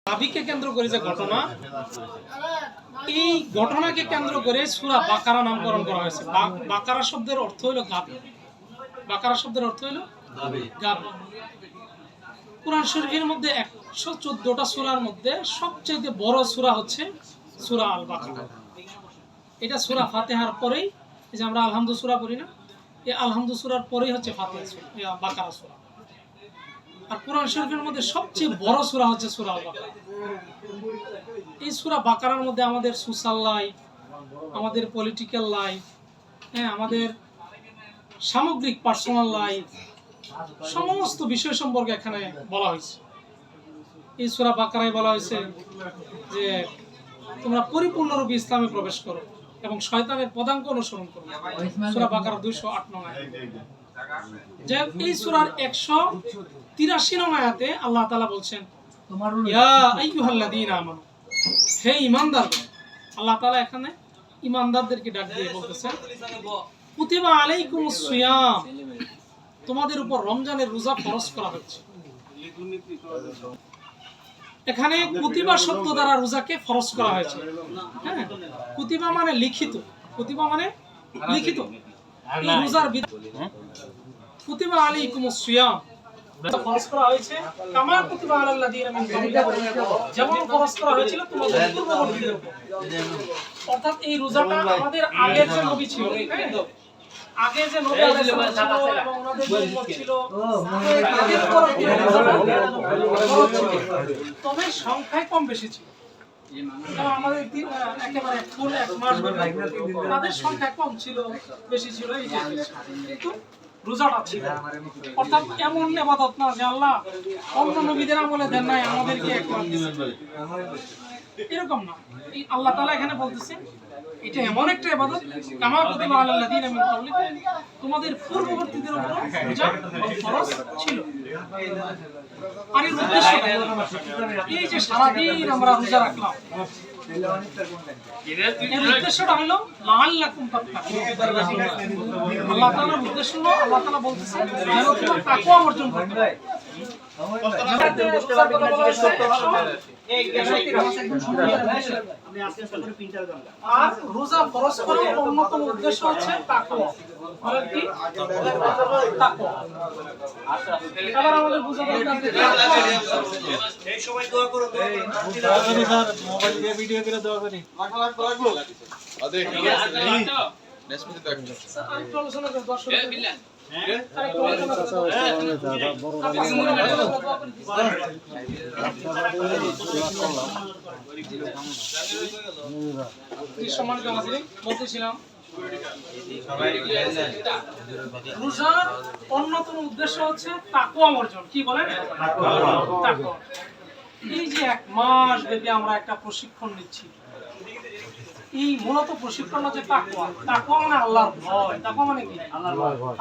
গাভীকে কেন্দ্র করে যে ঘটনা, এই ঘটনাকে কেন্দ্র করে সূরা বাকারা নামকরণ করা হয়েছে। বাকারা শব্দের অর্থ হলো গাভী। বাকারা শব্দের অর্থ হলো গাভী। কুরআন শরীফের মধ্যে 114টা সূরার মধ্যে সবচেয়ে বড় সূরা হচ্ছে সূরা আল বাকারা। এটা সূরা ফাতিহার পরেই, এই যে আমরা আলহামদু সূরা পড়ি না, এই আলহামদু সূরার পরেই হচ্ছে ফাতিহা সূরা, এই বাকারা সূরা। আর কুরআন শরীফের মধ্যে সবচেয়ে বড় সূরা হচ্ছে সূরা আল বাকারা। এই সূরা বাকারার মধ্যে আমাদের সোশ্যাল লাইফ, আমাদের পলিটিক্যাল লাইফ, আমাদের সামগ্রিক পার্সোনাল লাইফ, সমস্ত বিষয় সম্পর্কে এখানে বলা হয়েছে। এই সূরা বাকারায় বলা হয়েছে যে তোমরা পরিপূর্ণরূপে ইসলামে প্রবেশ করো এবং শয়তানের পদাঙ্ক অনুসরণ করো। সূরা বাকারা 208 নং আয়াত। যে এই সূরার 183 নং আয়াতে আল্লাহ তাআলা বলছেন, ইয়া আইয়ুহাল্লাযীনা আমানু, হে ঈমানদারগণ। আল্লাহ তাআলা এখানে ঈমানদারদেরকে ডাক দিয়ে বলতেছেন, কুতিবা আলাইকুমুস সিয়াম, তোমাদের উপর রমজানের রোজা ফরজ করা হয়েছে। এখানে কুতিবা শব্দ দ্বারা রোজাকে ফরজ করা হয়েছে। হ্যাঁ, কুতিবা মানে লিখিত, কুতিবা মানে লিখিত। এই রোজার কুতিবা আলাইকুমুস সিয়াম ফরজ করা হয়েছে কামা কুতিবা আলাল লাযীনা মিন ক্বাবলিকুম, যেমন ফরজ করা হয়েছিল তোমাদের পূর্ববর্তীদের উপর। অর্থাৎ এই রোজাটা আমাদের আগের যে নবী ছিল, আগে যে নবী আলাইহিস সালাম ছিল এবং ওনাদের উম্মত ছিল, তাদের উপর তবে সংখ্যায় কম বেশি ছিল। আমাদের একেবারে ফুল এক মাস তাদের সংখ্যা কম ছিল, বেশি ছিল, এই যে কিন্তু রোজাটা ছিল। অর্থাৎ এমন ইবাদত না যে আল্লাহ অন্য নবীদের আমলে দেন নাই, আমাদেরকে একবার এরকম না। এই আল্লাহ তাআলা এখানে বলতেছেন এটা এমন একটা ইবাদত কামা কুতিবা আলাল লাযীনা মিন ক্বাবলিকুম, তোমাদের পূর্ববর্তীদের উপর রোজা ফরজ ছিল। আর এর উদ্দেশ্য এই যে সারাদিন আমরা রোজা রাখলাম, এর উদ্দেশ্যটা হলো লাআল্লাকুম তাত্তাকুন। আল্লাহ তাআলার উদ্দেশ্য হলো, আল্লাহ তাআলা বলতেছেন যেন তোমরা তাকওয়া অর্জন করতে পারো। আর রোজা ফরজ করার অন্যতম উদ্দেশ্য হচ্ছে তাকওয়া। মানে কি? তাকওয়া। এবার আমাদের বুঝা দরকার এই সময় দোয়া করো, স্যার মোবাইল দিয়ে ভিডিও করে দোয়া করি। লাগবো আদে নেসমিতে দেখ স্যার আমি তো আলোচনা করব দর্শক বিল্লাহ। বলতেছিলাম রোজার অন্যতম উদ্দেশ্য হচ্ছে তাকওয়া অর্জন। কি বলেন? তাকওয়া। এই যে 1 মাস ব্যাপী আমরা একটা প্রশিক্ষণ নিচ্ছি, এই মূলত প্রশিক্ষণ হচ্ছে তাকওয়া। তাকওয়া মানে আল্লাহর ভয়। তাকওয়া মানে কি? আল্লাহর ভয়।